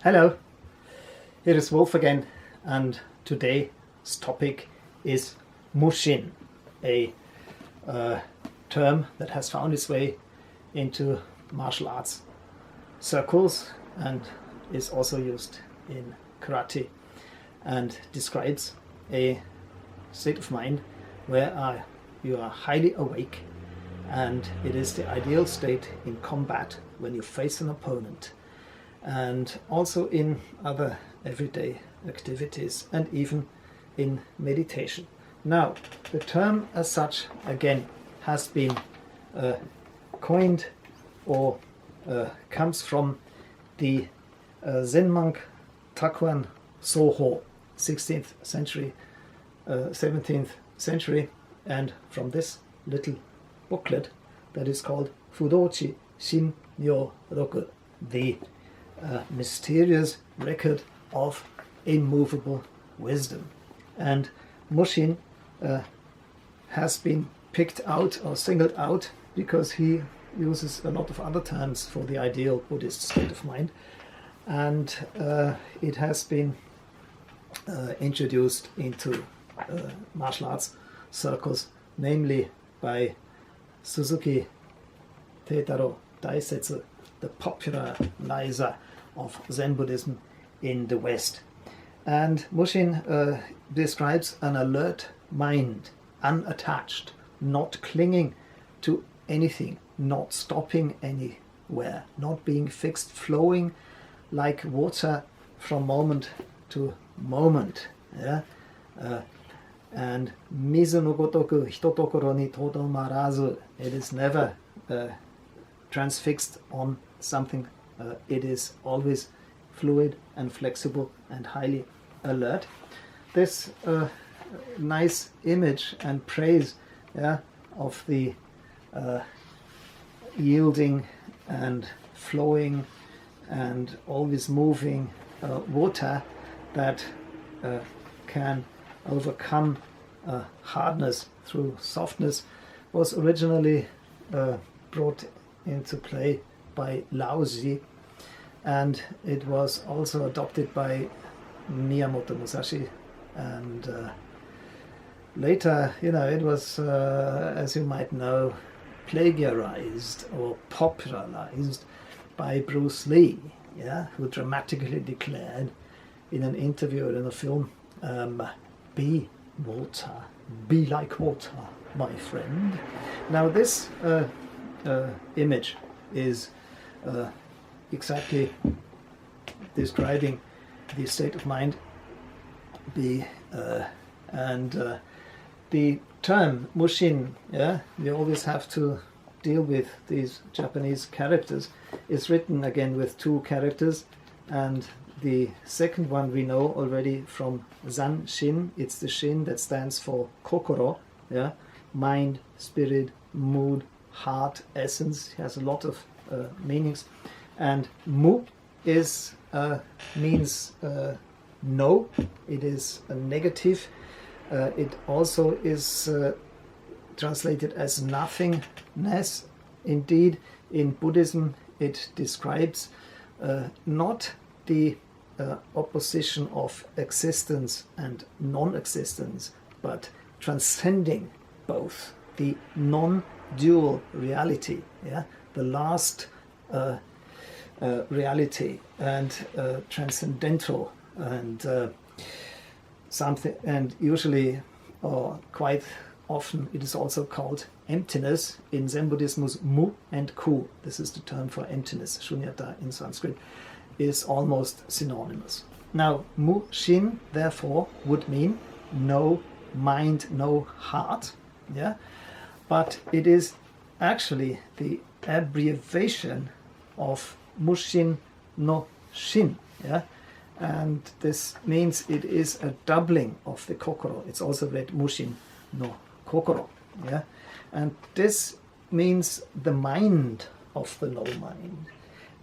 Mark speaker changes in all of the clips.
Speaker 1: Hello, here is Wolf again, and today's topic is Mushin, a term that has found its way into martial arts circles and is also used in karate, and describes a state of mind where you are highly awake, and it is the ideal state in combat when you face an opponent, and also in other everyday activities and even in meditation. Now, the term as such again has been coined or comes from the Zen-monk Takuan Sôhô, 16th century, 17th century, and from this little booklet that is called Fudôchi, shinmyôroku, the mysterious record of immovable wisdom. And Mushin has been picked out or singled out because he uses a lot of other terms for the ideal Buddhist state of mind, and it has been introduced into martial arts circles, namely by Suzuki Teitaro Daisetsu, the popularizer of Zen Buddhism in the West. And Mushin describes an alert mind, unattached, not clinging to anything, not stopping anywhere, not being fixed, flowing like water from moment to moment. Yeah? And mizu no gotoku hitotokoro ni todomarazu, it is never transfixed on something. It is always fluid and flexible and highly alert. This nice image and praise, of the yielding and flowing and always moving water that can overcome hardness through softness, was originally brought into play by Laozi, and it was also adopted by Miyamoto Musashi, and later, it was, as you might know, plagiarized or popularized by Bruce Lee, who dramatically declared in an interview in a film, be water, be like water, my friend. Now this image is exactly describing the state of mind, the term Mushin, we always have to deal with these Japanese characters. It's written again with two characters, and the second one we know already from Zan Shin. It's the Shin that stands for kokoro, mind, spirit, mood, heart, essence. It has a lot of meanings. And mu is means no. It is a negative. It also is translated as nothingness. Indeed, in Buddhism, it describes not the opposition of existence and non-existence, but transcending both, the non-dual reality, the last reality, and transcendental, and something, and usually or quite often it is also called emptiness. In Zen Buddhism, mu and ku, this is the term for emptiness, shunyata in Sanskrit, is almost synonymous. Now, Mushin, therefore, would mean no mind, no heart, but it is actually the abbreviation of Mushin no Shin, and this means it is a doubling of the kokoro. It's also read Mushin no kokoro, and this means the mind of the no mind.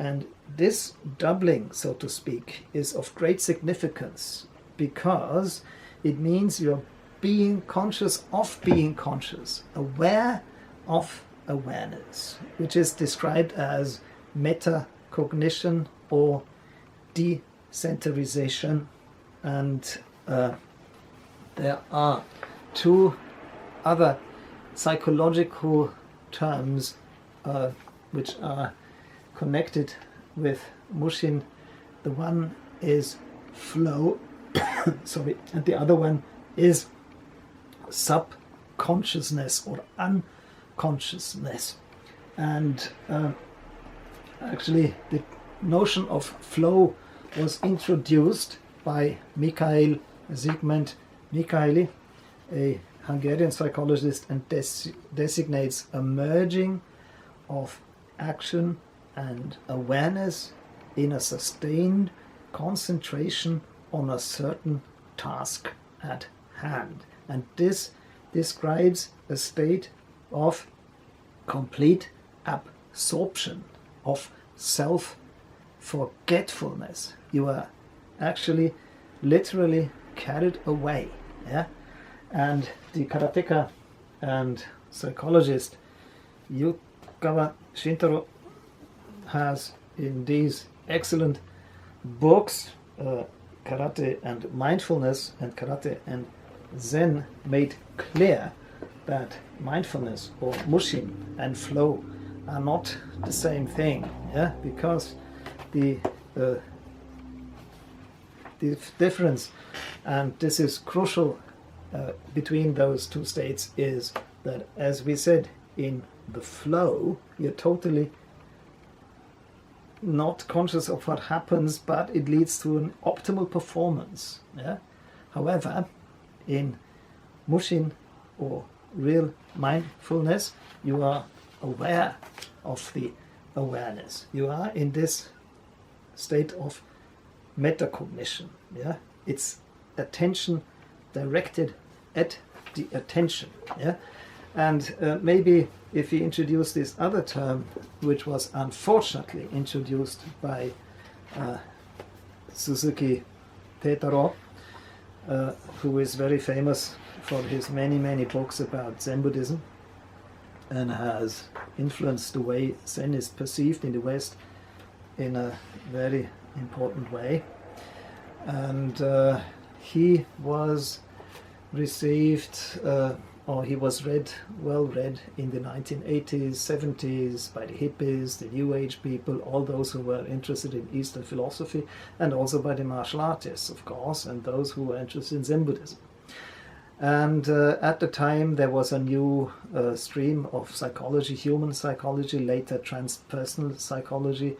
Speaker 1: And this doubling, so to speak, is of great significance because it means you're being conscious of being conscious, aware of awareness, which is described as metacognition or centerization, and there are two other psychological terms which are connected with Mushin. The one is flow, sorry, and the other one is subconsciousness or unconsciousness. And actually the notion of flow was introduced by Mikhail Zsigmond Mihaly, a Hungarian psychologist, and designates a merging of action and awareness in a sustained concentration on a certain task at hand. And this describes a state of complete absorption, of self-forgetfulness. You are actually literally carried away. Yeah? And the karateka and psychologist Yukawa Shintaro has in these excellent books, Karate and Mindfulness and Karate and Zen, made clear that mindfulness or Mushin and flow are not the same thing, yeah? Because the difference, and this is crucial between those two states, is that, as we said, in the flow you're totally not conscious of what happens, but it leads to an optimal performance. Yeah? However, in Mushin or real mindfulness, you are aware of the awareness. You are in this state of metacognition. Yeah? It's attention directed at the attention. Yeah? And maybe if we introduce this other term, which was unfortunately introduced by Suzuki Tetaro, who is very famous for his many books about Zen Buddhism and has influenced the way Zen is perceived in the West in a very important way. And he was received or he was well read in the 1980s, 70s by the hippies, the New Age people, all those who were interested in Eastern philosophy, and also by the martial artists, of course, and those who were interested in Zen Buddhism. And at the time there was a new stream of psychology, human psychology, later transpersonal psychology,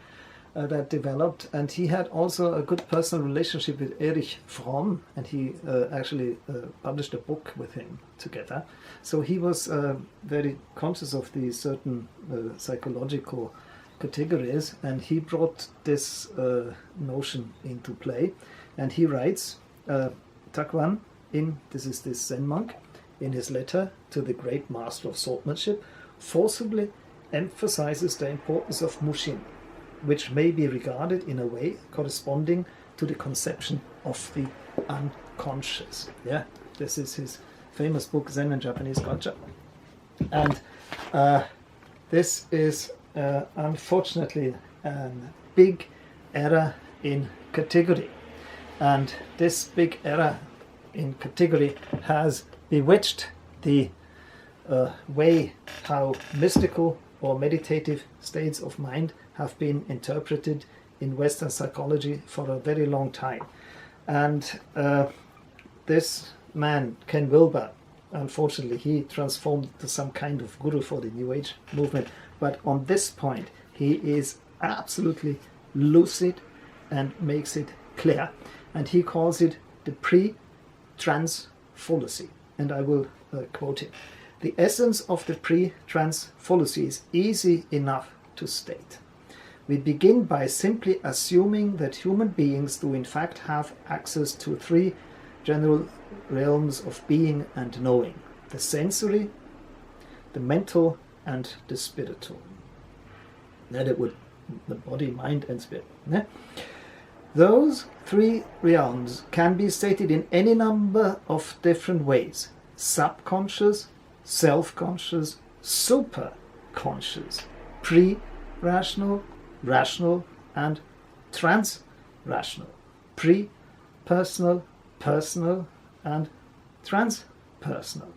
Speaker 1: that developed, and he had also a good personal relationship with Erich Fromm, and he actually published a book with him together. So he was very conscious of these certain psychological categories, and he brought this notion into play. And he writes, Takuan, this is this Zen monk, in his letter to the great master of swordsmanship, forcibly emphasizes the importance of Mushin, which may be regarded in a way corresponding to the conception of the unconscious. Yeah, this is his famous book, Zen and Japanese Culture. And this is unfortunately a big error in category. And this big error in category has bewitched the way how mystical or meditative states of mind have been interpreted in Western psychology for a very long time. And this man, Ken Wilber, unfortunately, he transformed to some kind of guru for the New Age movement. But on this point, he is absolutely lucid and makes it clear. And he calls it the pre-trance fallacy. And I will quote him. The essence of the pre-trance fallacy is easy enough to state. We begin by simply assuming that human beings do in fact have access to three general realms of being and knowing: the sensory, the mental, and the spiritual. That it would the body, mind, and spirit. Yeah? Those three realms can be stated in any number of different ways: subconscious, self-conscious, superconscious, pre-rational, rational, and trans-rational. pre-personal, personal, and transpersonal.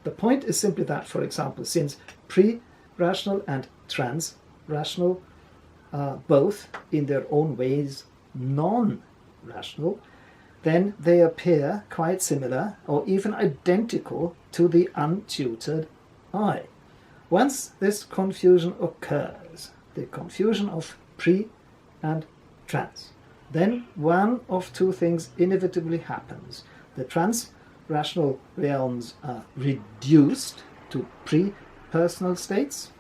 Speaker 1: The point is simply that, for example, since pre-rational and trans-rational are both in their own ways non-rational, then they appear quite similar or even identical to the untutored eye. Once this confusion occurs, the confusion of pre and trans, then one of two things inevitably happens. The trans-rational realms are reduced to pre-personal states,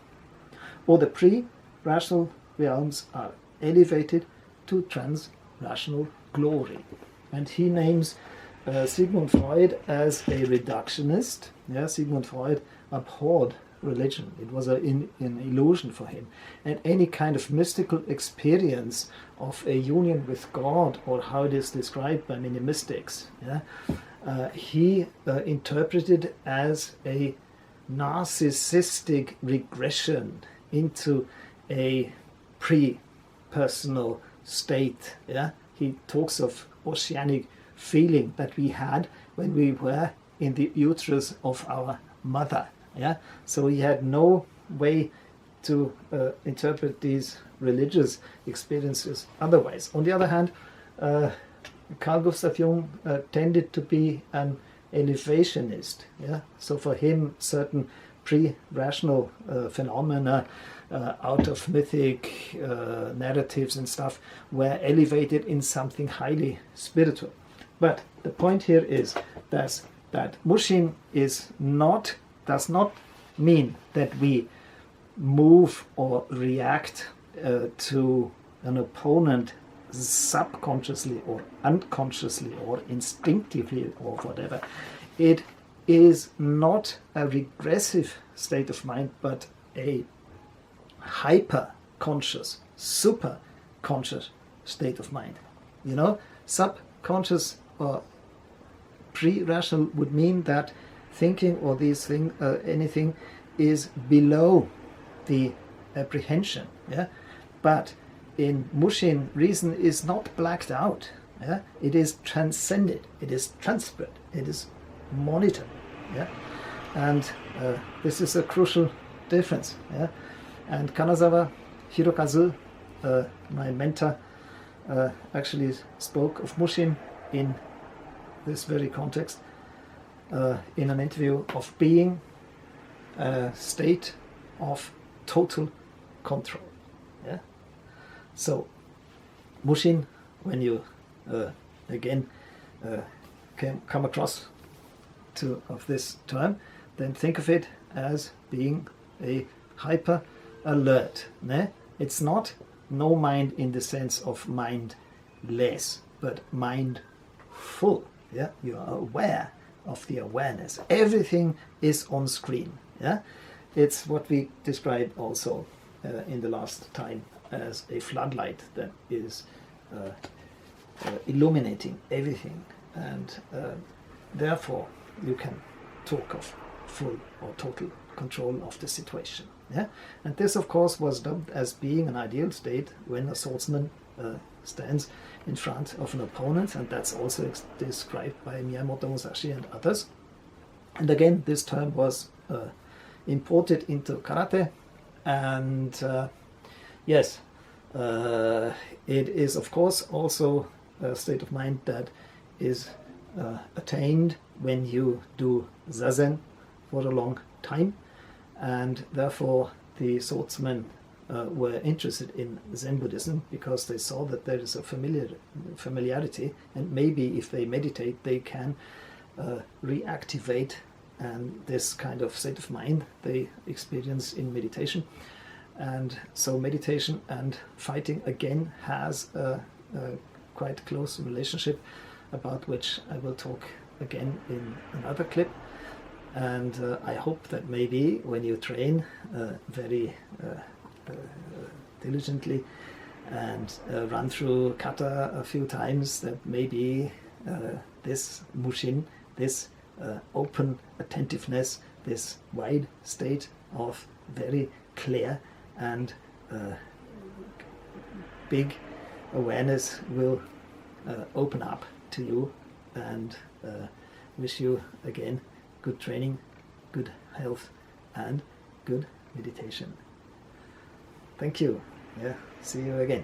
Speaker 1: or the pre-rational realms are elevated to trans-rational glory. And he names Sigmund Freud as a reductionist. Yeah, Sigmund Freud abhorred religion. It was an illusion for him. And any kind of mystical experience of a union with God, or how it is described by many mystics, he interpreted as a narcissistic regression into a pre-personal state. Yeah, he talks of oceanic feeling that we had when we were in the uterus of our mother. Yeah, so he had no way to interpret these religious experiences otherwise. On the other hand, Carl Gustav Jung tended to be an elevationist. Yeah, so for him, certain pre-rational phenomena out of mythic narratives and stuff were elevated in something highly spiritual. But the point here is that Mushin does not mean that we move or react to an opponent subconsciously or unconsciously or instinctively or whatever. It is not a regressive state of mind, but a hyper-conscious, super-conscious state of mind. You know, subconscious or pre-rational would mean that thinking or anything is below the apprehension. Yeah, but in Mushin, reason is not blacked out. Yeah, it is transcended. It is transparent. It is monitored. Yeah, and this is a crucial difference. Yeah, and Kanazawa Hirokazu, my mentor, actually spoke of Mushin in this very context in an interview of being a state of total control. Yeah. So Mushin, when you again come across of this term, then think of it as being a hyper alert. Ne? It's not no mind in the sense of mindless, but mindful. Yeah, you are aware of the awareness. Everything is on screen. Yeah, it's what we described also in the last time as a floodlight that is illuminating everything, and therefore you can talk of full or total control of the situation. Yeah, and this of course was dubbed as being an ideal state when a swordsman stands in front of an opponent, and that's also described by Miyamoto Musashi and others. And again, this term was imported into karate, and yes, it is of course also a state of mind that is attained when you do zazen for a long time, and therefore the swordsmen were interested in Zen Buddhism because they saw that there is a familiarity, and maybe if they meditate they can reactivate and this kind of state of mind they experience in meditation. And so meditation and fighting again has a quite close relationship, about which I will talk again in another clip. And I hope that maybe when you train very diligently and run through kata a few times, that maybe this Mushin, this open attentiveness, this wide state of very clear and big awareness will open up to you, and wish you again good training, good health, and good meditation. Thank you. Yeah, see you again.